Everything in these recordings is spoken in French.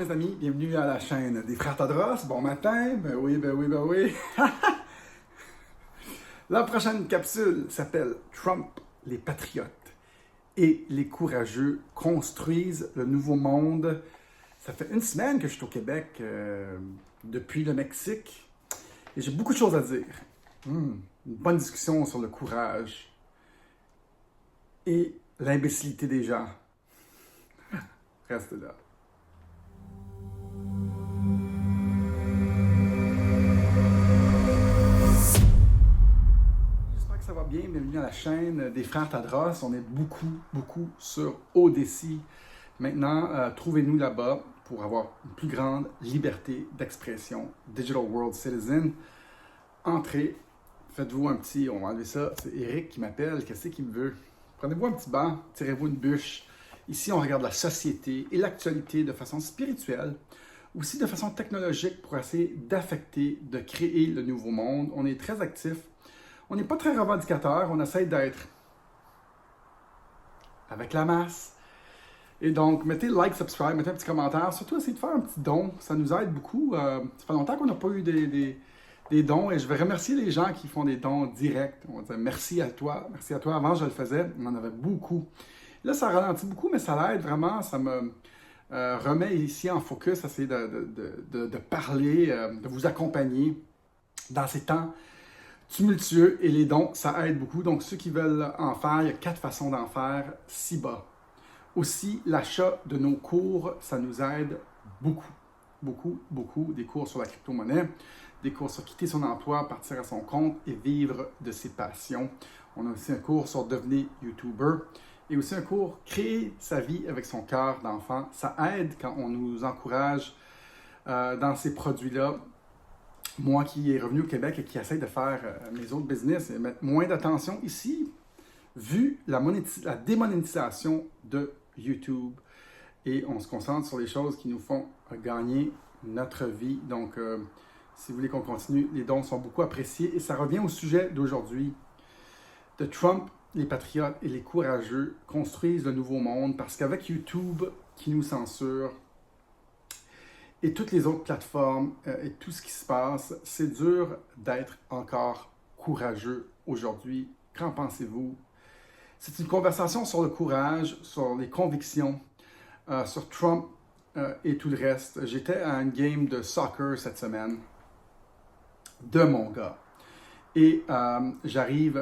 mes amis, bienvenue à la chaîne des Frères Tadros. Bon matin, ben oui. La prochaine capsule s'appelle Trump, les patriotes et les courageux construisent le nouveau monde. Ça fait une semaine que je suis au Québec, depuis le Mexique, et j'ai beaucoup de choses à dire. Une bonne discussion sur le courage et l'imbécilité des gens. Reste là. J'espère que ça va bien. Bienvenue à la chaîne des Frères Tadros. On est beaucoup sur Odyssey. Maintenant, trouvez-nous là-bas pour avoir une plus grande liberté d'expression. Digital World Citizen. Entrez, faites-vous un petit... On va enlever ça. C'est Eric qui m'appelle. Qu'est-ce qu'il me veut? Prenez-vous un petit banc, tirez-vous une bûche. Ici, on regarde la société et l'actualité de façon spirituelle, aussi de façon technologique pour essayer d'affecter, de créer le nouveau monde. On est très actif. On n'est pas très revendicateur. On essaie d'être avec la masse. Et donc, mettez like, subscribe, mettez un petit commentaire. Surtout, essayez de faire un petit don. Ça nous aide beaucoup. Ça fait longtemps qu'on n'a pas eu des dons. Et je vais remercier les gens qui font des dons directs. On va dire merci à toi. Merci à toi. Avant, je le faisais. On en avait beaucoup. Là, ça ralentit beaucoup, mais ça l'aide vraiment. Ça me remet ici en focus, essayer de parler, de vous accompagner dans ces temps tumultueux. Et les dons, ça aide beaucoup. Donc, ceux qui veulent en faire, il y a 4 façons d'en faire ci-bas. Aussi, l'achat de nos cours, ça nous aide beaucoup. Des cours sur la crypto-monnaie, des cours sur quitter son emploi, partir à son compte et vivre de ses passions. On a aussi un cours sur devenir YouTuber. Et aussi un cours, créer sa vie avec son cœur d'enfant. Ça aide quand on nous encourage dans ces produits-là. Moi qui est revenu au Québec et qui essaie de faire mes autres business et mettre moins d'attention ici, vu la démonétisation de YouTube. Et on se concentre sur les choses qui nous font gagner notre vie. Donc, si vous voulez qu'on continue, les dons sont beaucoup appréciés. Et ça revient au sujet d'aujourd'hui, de Trump. Les patriotes et les courageux construisent le nouveau monde parce qu'avec YouTube qui nous censure et toutes les autres plateformes et tout ce qui se passe, c'est dur d'être encore courageux aujourd'hui. Qu'en pensez-vous? C'est une conversation sur le courage, sur les convictions, sur Trump et tout le reste. J'étais à une game de soccer cette semaine de mon gars et j'arrive...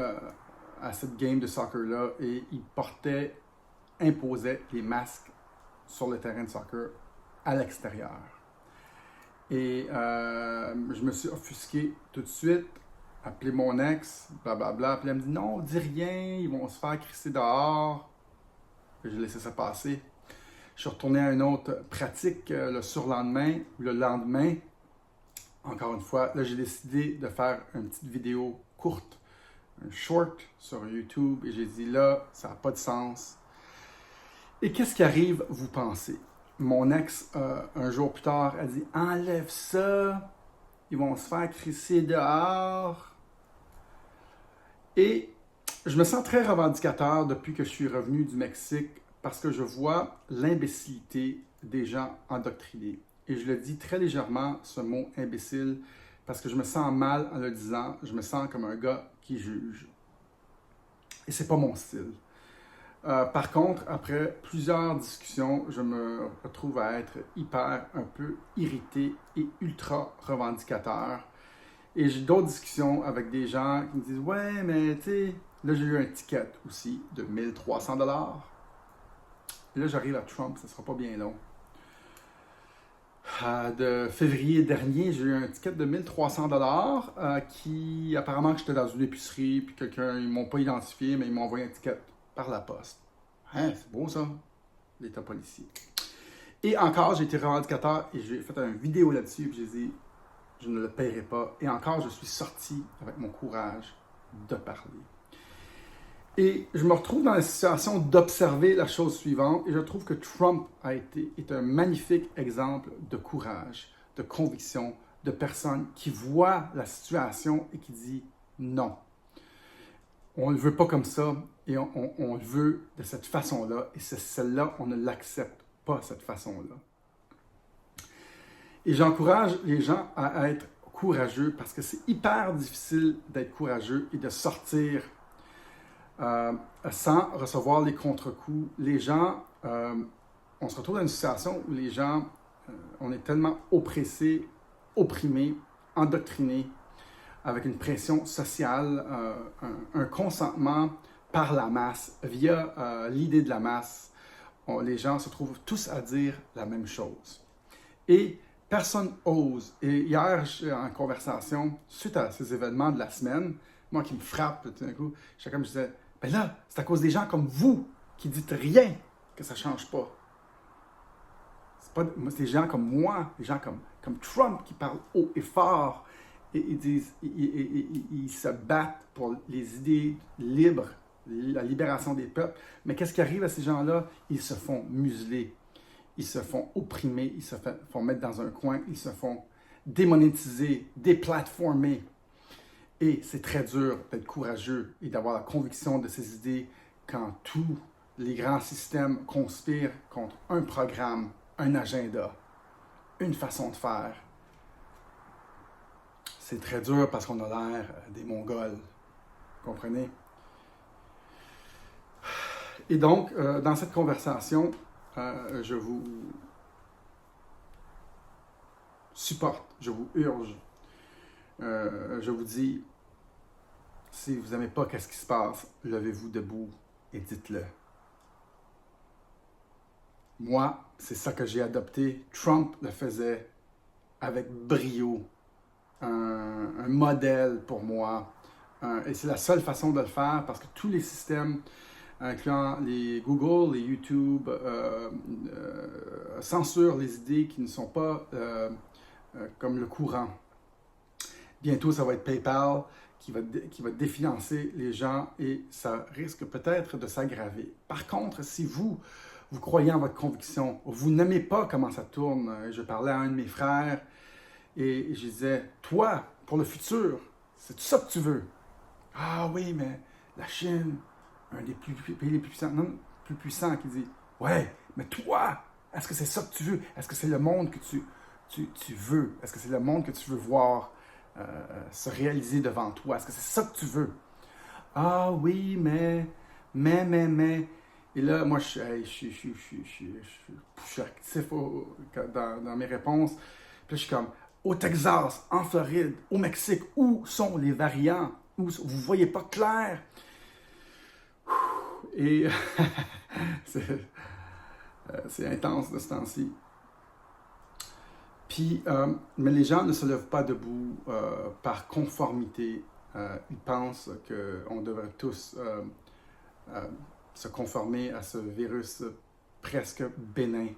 à cette game de soccer-là et ils imposaient les masques sur le terrain de soccer à l'extérieur. Et je me suis offusqué tout de suite, appelé mon ex, blablabla, puis elle me dit « Non, dis rien, ils vont se faire crisser dehors. » J'ai laissé ça passer. Je suis retourné à une autre pratique le surlendemain, ou le lendemain. Encore une fois, là j'ai décidé de faire une petite vidéo courte, un short sur YouTube, et j'ai dit là, ça n'a pas de sens. Et qu'est-ce qui arrive, vous pensez? Mon ex, un jour plus tard, a dit enlève ça, ils vont se faire crisser dehors. Et je me sens très revendicateur depuis que je suis revenu du Mexique parce que je vois l'imbécilité des gens endoctrinés. Et je le dis très légèrement, ce mot imbécile, parce que je me sens mal en le disant. Je me sens comme un gars qui juge. Et c'est pas mon style. Par contre, après plusieurs discussions, je me retrouve à être un peu irrité et ultra revendicateur. Et j'ai d'autres discussions avec des gens qui me disent « Ouais, mais tu sais, là j'ai eu un ticket aussi de 1300 $. Et là j'arrive à Trump, ça sera pas bien long. De février dernier, j'ai eu un ticket de 1300 $ qui, apparemment, que j'étais dans une épicerie, puis ils ne m'ont pas identifié, mais ils m'ont envoyé un ticket par la poste. Hein, c'est beau ça, l'État policier. Et encore, j'ai été revendicateur et j'ai fait une vidéo là-dessus, puis j'ai dit, je ne le paierai pas. Et encore, je suis sorti avec mon courage de parler. Et je me retrouve dans la situation d'observer la chose suivante, et je trouve que Trump est un magnifique exemple de courage, de conviction, de personne qui voit la situation et qui dit non. On ne le veut pas comme ça, et on le veut de cette façon-là, et c'est celle-là, on ne l'accepte pas, cette façon-là. Et j'encourage les gens à être courageux parce que c'est hyper difficile d'être courageux et de sortir sans recevoir les contre-coups. Les gens, on se retrouve dans une situation où les gens, on est tellement oppressés, opprimés, endoctrinés, avec une pression sociale, un consentement par la masse, via l'idée de la masse. Les gens se trouvent tous à dire la même chose. Et personne ose. Et hier, en conversation, suite à ces événements de la semaine, moi qui me frappe tout d'un coup, je disais, ben là, c'est à cause des gens comme vous qui dites rien que ça ne change pas. C'est des gens comme moi, des gens comme Trump qui parlent haut et fort et ils disent, ils se battent pour les idées libres, la libération des peuples. Mais qu'est-ce qui arrive à ces gens-là? Ils se font museler, ils se font opprimer, ils se font mettre dans un coin, ils se font démonétiser, déplatformer. Et c'est très dur d'être courageux et d'avoir la conviction de ces idées quand tous les grands systèmes conspirent contre un programme, un agenda, une façon de faire. C'est très dur parce qu'on a l'air des Mongols. Vous comprenez? Et donc, dans cette conversation, je vous supporte, je vous urge, je vous dis, si vous n'aimez pas qu'est-ce qui se passe, levez-vous debout et dites-le. Moi, c'est ça que j'ai adopté. Trump le faisait avec brio. Un modèle pour moi. Et c'est la seule façon de le faire parce que tous les systèmes, incluant les Google, les YouTube, censurent les idées qui ne sont pas comme le courant. Bientôt, ça va être PayPal qui va définancer les gens et ça risque peut-être de s'aggraver. Par contre, si vous croyez en votre conviction, vous n'aimez pas comment ça tourne, je parlais à un de mes frères et je disais, toi, pour le futur, c'est tout ça que tu veux. Ah oui, mais la Chine, un des pays les plus puissants qui dit, ouais, mais toi, est-ce que c'est ça que tu veux? Est-ce que c'est le monde que tu veux? Est-ce que c'est le monde que tu veux voir se réaliser devant toi? Est-ce que c'est ça que tu veux? Ah oui, mais. Et là, moi, je suis actif dans mes réponses. Puis je suis comme, au Texas, en Floride, au Mexique, où sont les variants? Vous ne voyez pas clair? Et c'est intense de ce temps-ci. Puis, mais les gens ne se lèvent pas debout par conformité. Ils pensent qu'on devrait tous se conformer à ce virus presque bénin.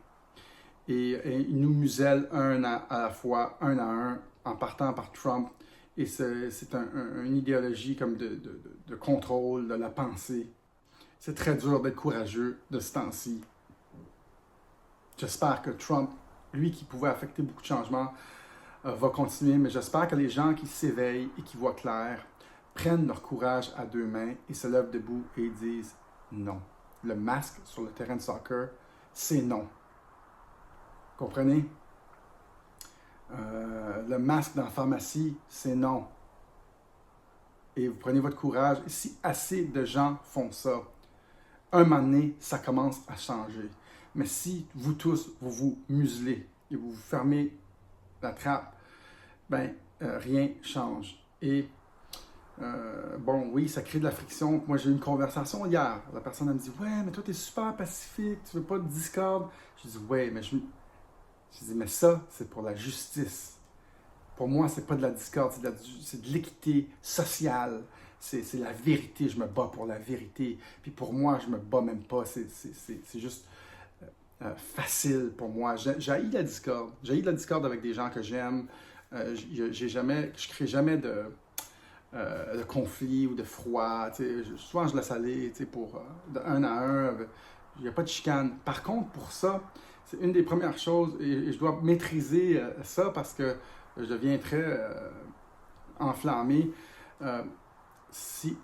Et ils nous musellent un à la fois, un à un, en partant par Trump. Et c'est une idéologie comme de contrôle de la pensée. C'est très dur d'être courageux de ce temps-ci. J'espère que Trump, lui qui pouvait affecter beaucoup de changements, va continuer, mais j'espère que les gens qui s'éveillent et qui voient clair prennent leur courage à deux mains et se lèvent debout et disent non. Le masque sur le terrain de soccer, c'est non. Comprenez? Le masque dans la pharmacie, c'est non. Et vous prenez votre courage. Et si assez de gens font ça, un moment donné, ça commence à changer. Mais si vous tous, vous vous muselez et vous vous fermez la trappe, ben rien change. Et bon, oui, ça crée de la friction. Moi, j'ai eu une conversation hier. La personne elle me dit, ouais, mais toi, t'es super pacifique, tu veux pas de discorde. Je dis, ouais, mais je dis, mais ça, c'est pour la justice. Pour moi, c'est pas de la discorde, c'est de l'équité sociale. C'est la vérité, je me bats pour la vérité. Puis pour moi, je me bats même pas. C'est juste facile pour moi. J'haïs la discorde. J'haïs la discorde avec des gens que j'aime. Je crée jamais de conflit ou de froid. Souvent, je laisse aller pour de un à un. Il n'y a pas de chicane. Par contre, pour ça, c'est une des premières choses et je dois maîtriser ça parce que je deviens très enflammé. C'est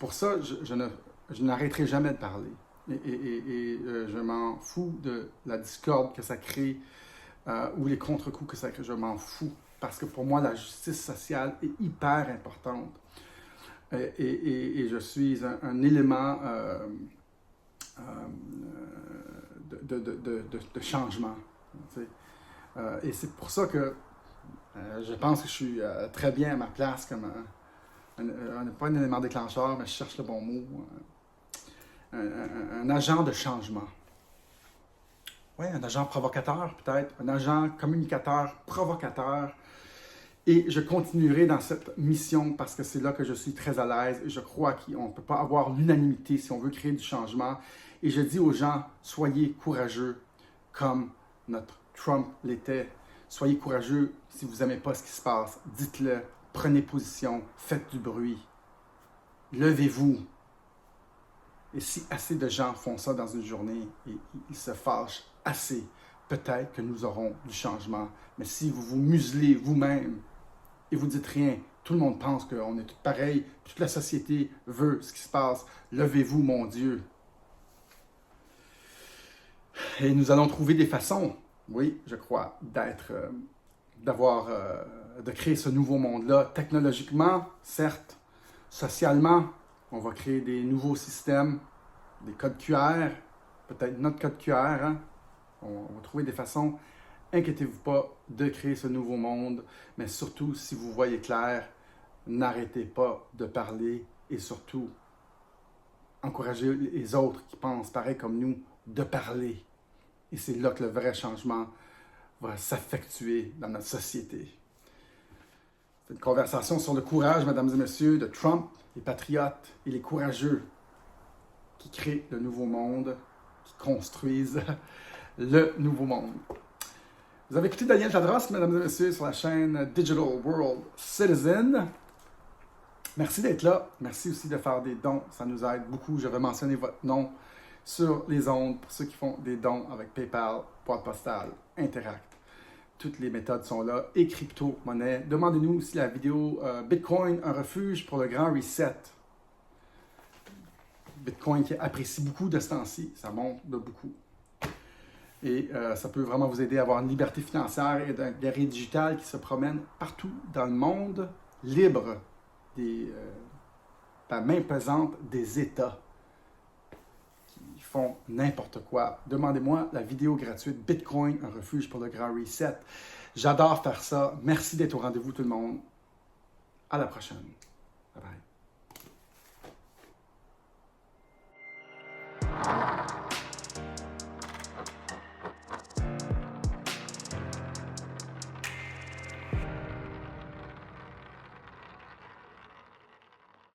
pour ça, je n'arrêterai jamais de parler. Et je m'en fous de la discorde que ça crée ou les contre-coups que je m'en fous. Parce que pour moi, la justice sociale est hyper importante. Et je suis un élément de changement. Tu sais. Et c'est pour ça que je pense que je suis très bien à ma place comme pas un élément déclencheur, mais je cherche le bon mot. Un agent de changement. Oui, un agent provocateur peut-être, un agent communicateur, provocateur. Et je continuerai dans cette mission parce que c'est là que je suis très à l'aise et je crois qu'on ne peut pas avoir l'unanimité si on veut créer du changement. Et je dis aux gens, soyez courageux comme notre Trump l'était. Soyez courageux si vous n'aimez pas ce qui se passe. Dites-le, prenez position, faites du bruit. Levez-vous. Et si assez de gens font ça dans une journée et ils se fâchent assez, peut-être que nous aurons du changement. Mais si vous vous muselez vous-même et vous dites rien, tout le monde pense qu'on est tous pareils, toute la société veut ce qui se passe. Levez-vous, mon Dieu. Et nous allons trouver des façons, oui, je crois, de créer ce nouveau monde-là. Technologiquement, certes, socialement, on va créer des nouveaux systèmes, des codes QR, peut-être notre code QR. Hein? On va trouver des façons, inquiétez-vous pas, de créer ce nouveau monde. Mais surtout, si vous voyez clair, n'arrêtez pas de parler et surtout, encouragez les autres qui pensent pareil comme nous de parler. Et c'est là que le vrai changement va s'effectuer dans notre société. C'est une conversation sur le courage, mesdames et messieurs, de Trump, les patriotes et les courageux qui créent le nouveau monde, qui construisent le nouveau monde. Vous avez écouté Daniel Tadros, mesdames et messieurs, sur la chaîne Digital World Citizen. Merci d'être là. Merci aussi de faire des dons. Ça nous aide beaucoup. Je vais mentionner votre nom sur les ondes pour ceux qui font des dons avec PayPal, boîte postale, Interact. Toutes les méthodes sont là. Et crypto-monnaie. Demandez-nous si la vidéo Bitcoin, un refuge pour le grand reset. Bitcoin qui apprécie beaucoup de ce temps-ci. Ça monte de beaucoup. Et ça peut vraiment vous aider à avoir une liberté financière et une guerrier digital qui se promène partout dans le monde, libre de la main pesante des États qui font n'importe quoi. Demandez-moi la vidéo gratuite Bitcoin, un refuge pour le grand reset. J'adore faire ça. Merci d'être au rendez-vous tout le monde. À la prochaine. Bye bye.